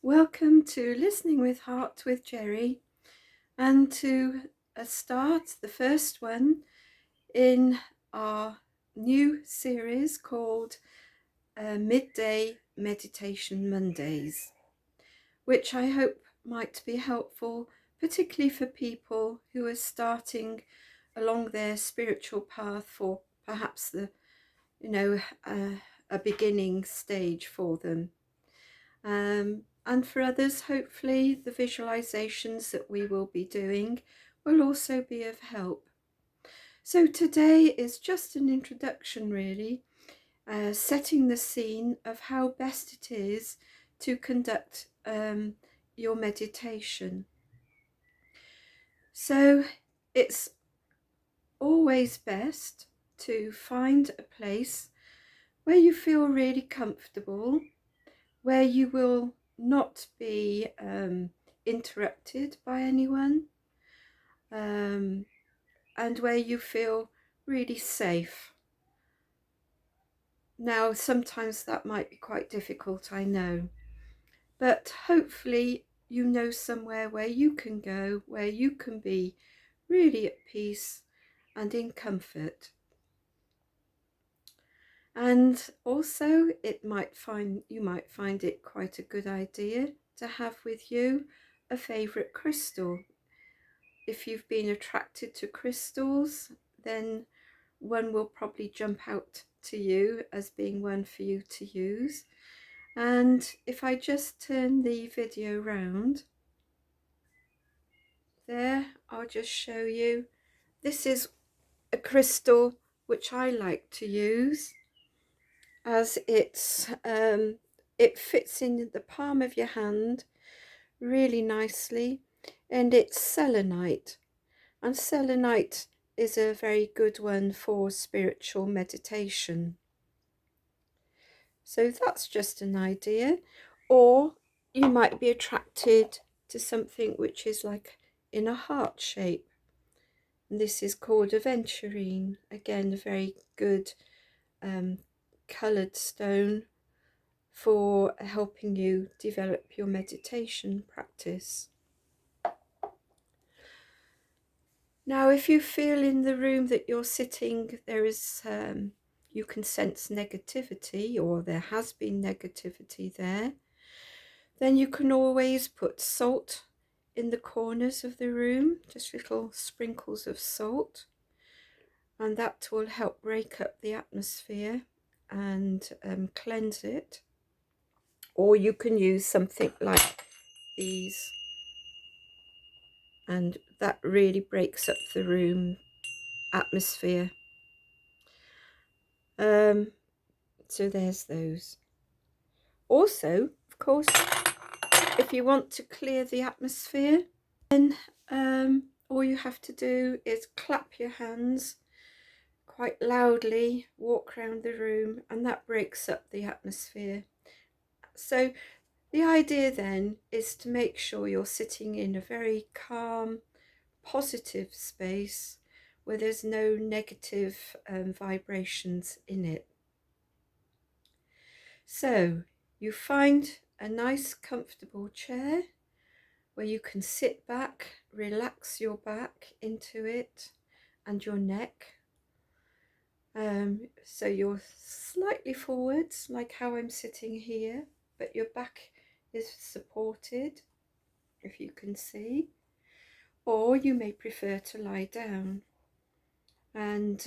Welcome to Listening with Heart with Jerry, and to start the first one in our new series called Midday Meditation Mondays, which I hope might be helpful, particularly for people who are starting along their spiritual path for perhaps a beginning stage for them. And for others, hopefully, the visualizations that we will be doing will also be of help. So today is just an introduction, really, setting the scene of how best it is to conduct your meditation. So it's always best to find a place where you feel really comfortable, where you will not be interrupted by anyone, and where you feel really safe. Now, sometimes that might be quite difficult, I know, but hopefully you know somewhere where you can go, where you can be really at peace and in comfort. And also you might find it quite a good idea to have with you a favourite crystal. If you've been attracted to crystals, then one will probably jump out to you as being one for you to use. And if I just turn the video round, there, I'll just show you. This is a crystal which I like to use, as it fits in the palm of your hand really nicely, and it's selenite. And selenite is a very good one for spiritual meditation. So that's just an idea. Or you might be attracted to something which is like in a heart shape. And this is called aventurine. Again, a very good coloured stone for helping you develop your meditation practice. Now, if you feel in the room that you're sitting, there is, you can sense negativity, or there has been negativity there, then you can always put salt in the corners of the room, just little sprinkles of salt, and that will help break up the atmosphere and cleanse it. Or you can use something like these, and that really breaks up the room atmosphere. So there's those. Also, of course, if you want to clear the atmosphere, then all you have to do is clap your hands quite loudly, walk around the room, and that breaks up the atmosphere. So the idea then is to make sure you're sitting in a very calm, positive space where there's no negative vibrations in it. So you find a nice comfortable chair where you can sit back, relax your back into it and your neck. So you're slightly forwards, like how I'm sitting here, but your back is supported, if you can see. Or you may prefer to lie down, and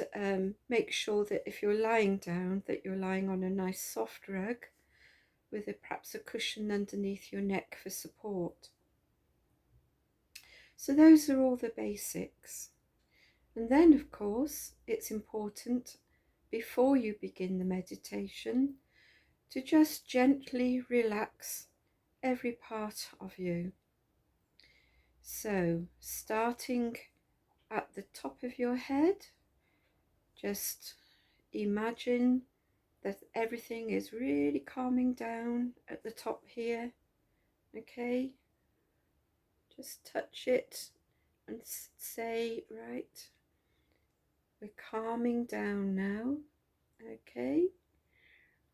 make sure that if you're lying down, that you're lying on a nice soft rug with perhaps a cushion underneath your neck for support. So those are all the basics. And then, of course, it's important, before you begin the meditation, to just gently relax every part of you. So, starting at the top of your head, just imagine that everything is really calming down at the top here. Okay, just touch it and say, right, we're calming down now. Okay,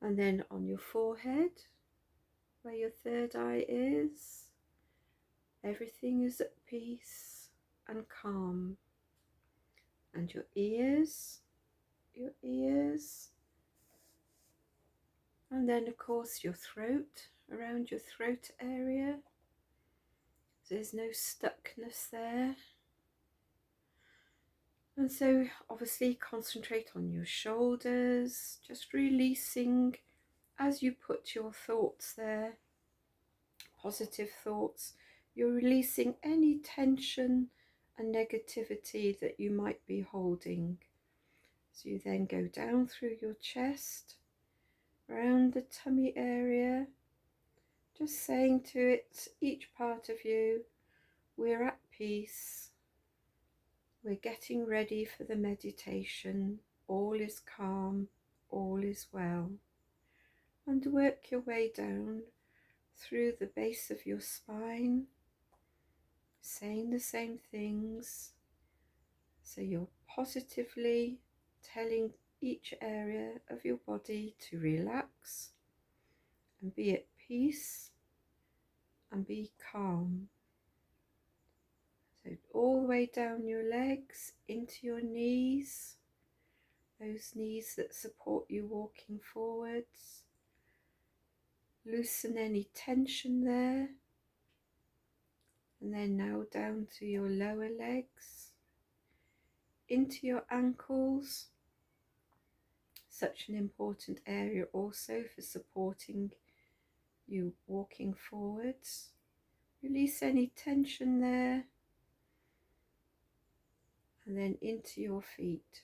and then on your forehead, where your third eye is, everything is at peace and calm. And your ears, and then of course your throat, around your throat area. There's no stuckness there. And so obviously concentrate on your shoulders, just releasing as you put your thoughts there, positive thoughts, you're releasing any tension and negativity that you might be holding. So you then go down through your chest, around the tummy area, just saying to it, each part of you, we're at peace, we're getting ready for the meditation, all is calm, all is well. And work your way down through the base of your spine, saying the same things. So you're positively telling each area of your body to relax and be at peace and be calm. So all the way down your legs into your knees, those knees that support you walking forwards. Loosen any tension there. And then now down to your lower legs, into your ankles, such an important area also for supporting you walking forwards. Release any tension there, and then into your feet.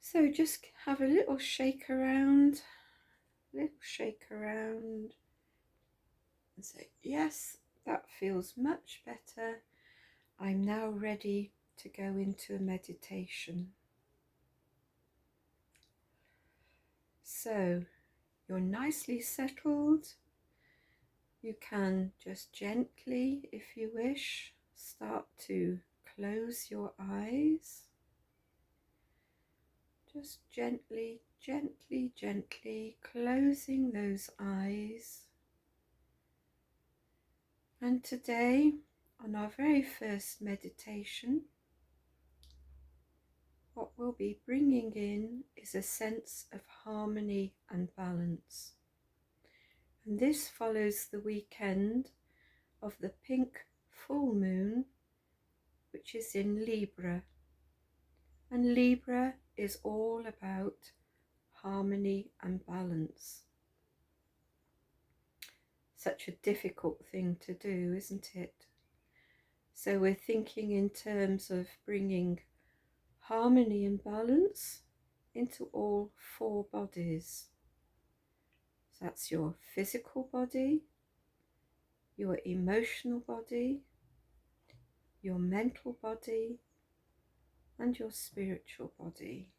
So just have a little shake around, and say, yes, that feels much better. I'm now ready to go into a meditation. So you're nicely settled. You can just gently, if you wish, start to close your eyes. Just gently, gently, gently closing those eyes. And today, on our very first meditation, what we'll be bringing in is a sense of harmony and balance. And this follows the weekend of the pink full moon, which is in Libra. And Libra is all about harmony and balance. Such a difficult thing to do, isn't it? So we're thinking in terms of bringing harmony and balance into all four bodies. So that's your physical body, your emotional body, your mental body, and your spiritual body.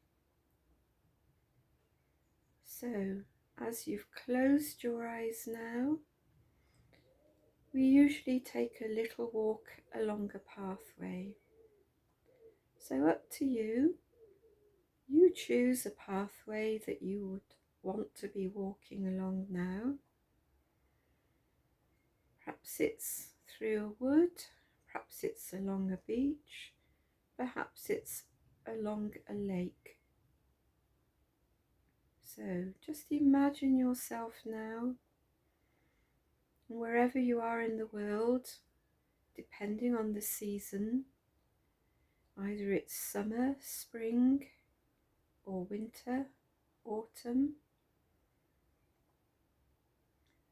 So as you've closed your eyes now, we usually take a little walk along a pathway. So up to you, you choose a pathway that you would want to be walking along now. Perhaps it's through a wood, perhaps it's along a beach, perhaps it's along a lake. So just imagine yourself now, wherever you are in the world, depending on the season, either it's summer, spring, or winter, autumn.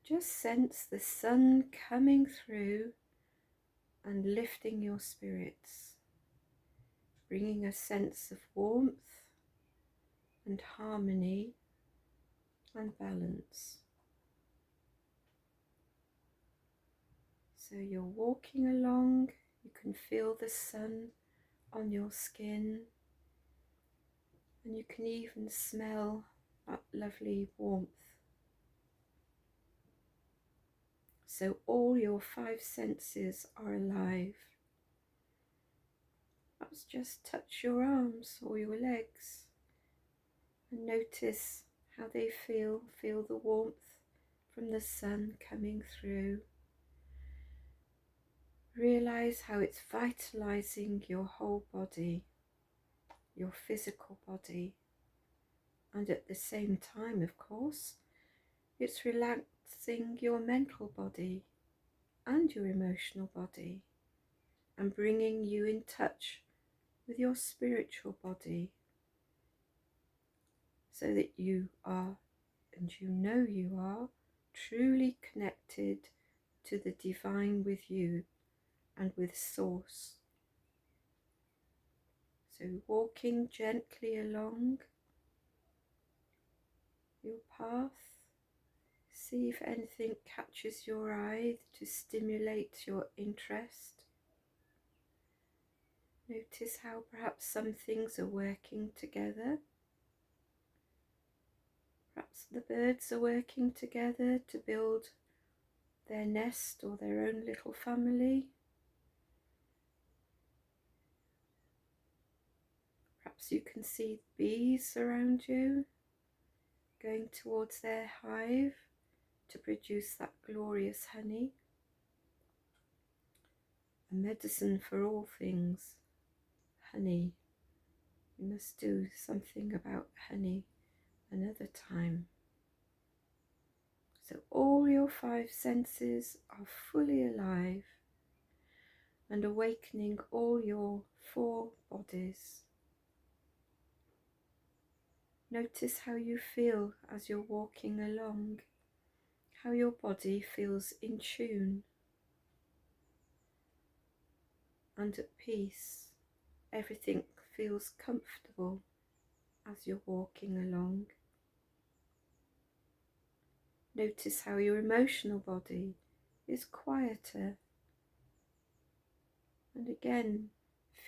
Just sense the sun coming through and lifting your spirits, bringing a sense of warmth and harmony and balance. So you're walking along, you can feel the sun on your skin, and you can even smell that lovely warmth. So all your five senses are alive. Perhaps just touch your arms or your legs and notice how they feel. Feel the warmth from the sun coming through. Realize how it's vitalizing your whole body, your physical body, and at the same time, of course, it's relaxing your mental body and your emotional body and bringing you in touch with your spiritual body, so that you are, and you know you are, truly connected to the divine with you and with Source. So walking gently along your path, see if anything catches your eye to stimulate your interest. Notice how perhaps some things are working together. Perhaps the birds are working together to build their nest or their own little family. Perhaps you can see bees around you going towards their hive to produce that glorious honey. A medicine for all things, honey. We must do something about honey another time. So all your 5 senses are fully alive and awakening all your 4 bodies. Notice how you feel as you're walking along, how your body feels in tune and at peace. Everything feels comfortable as you're walking along. Notice how your emotional body is quieter, and again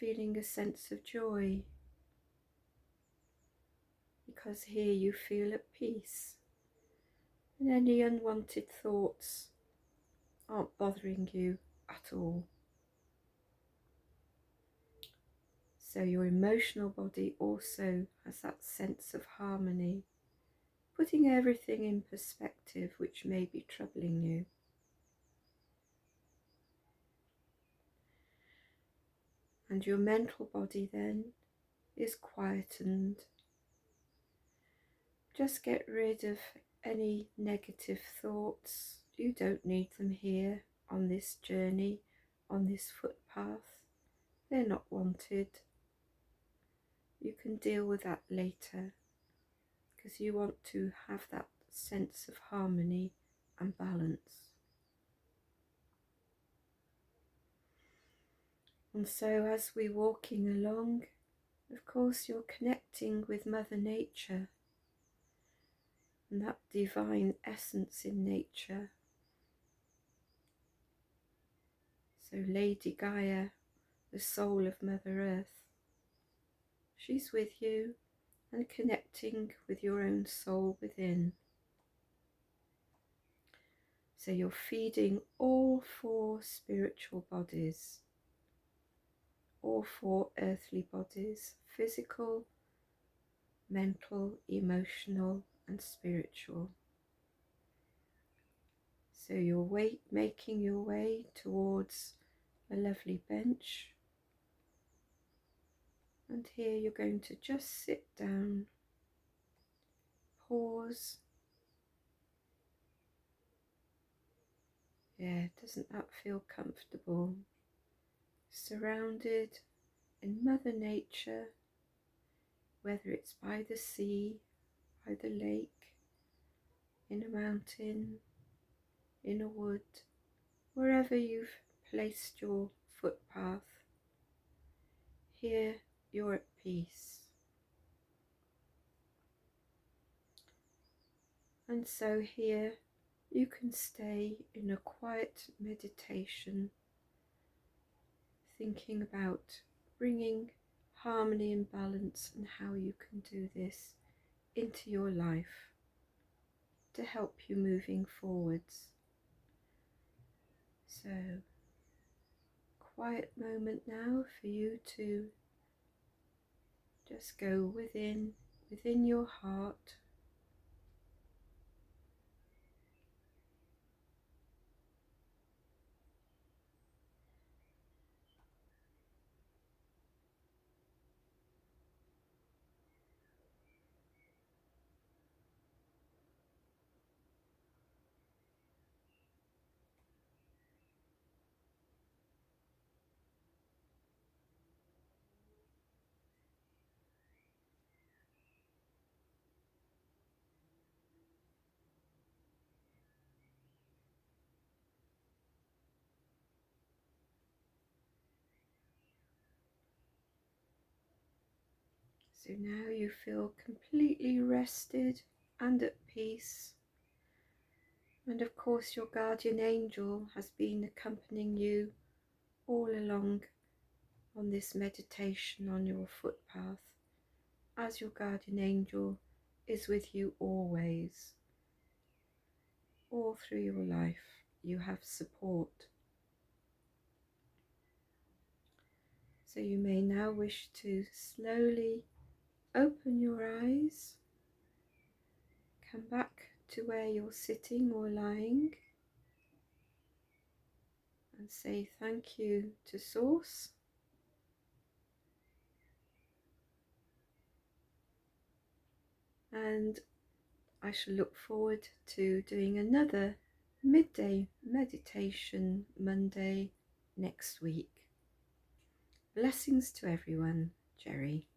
feeling a sense of joy, because here you feel at peace and any unwanted thoughts aren't bothering you at all. So your emotional body also has that sense of harmony, putting everything in perspective which may be troubling you. And your mental body then is quietened. Just get rid of any negative thoughts. You don't need them here on this journey, on this footpath. They're not wanted. You can deal with that later, because you want to have that sense of harmony and balance. And so as we're walking along, of course you're connecting with Mother Nature and that divine essence in nature. So Lady Gaia, the soul of Mother Earth, she's with you and connecting with your own soul within. So you're feeding all 4 spiritual bodies, all 4 earthly bodies, physical, mental, emotional and spiritual. So you're making your way towards a lovely bench, and here you're going to just sit down, pause. Yeah, doesn't that feel comfortable? Surrounded in Mother Nature, whether it's by the sea, by the lake, in a mountain, in a wood, wherever you've placed your footpath, here you're at peace. And so here you can stay in a quiet meditation, thinking about bringing harmony and balance and how you can do this into your life to help you moving forwards. So, quiet moment now for you to just go within your heart, So now you feel completely rested and at peace. And of course your guardian angel has been accompanying you all along on this meditation on your footpath, as your guardian angel is with you always. All through your life you have support. So you may now wish to slowly open your eyes, come back to where you're sitting or lying, and say thank you to Source. And I shall look forward to doing another midday meditation Monday next week. Blessings to everyone, Jerry.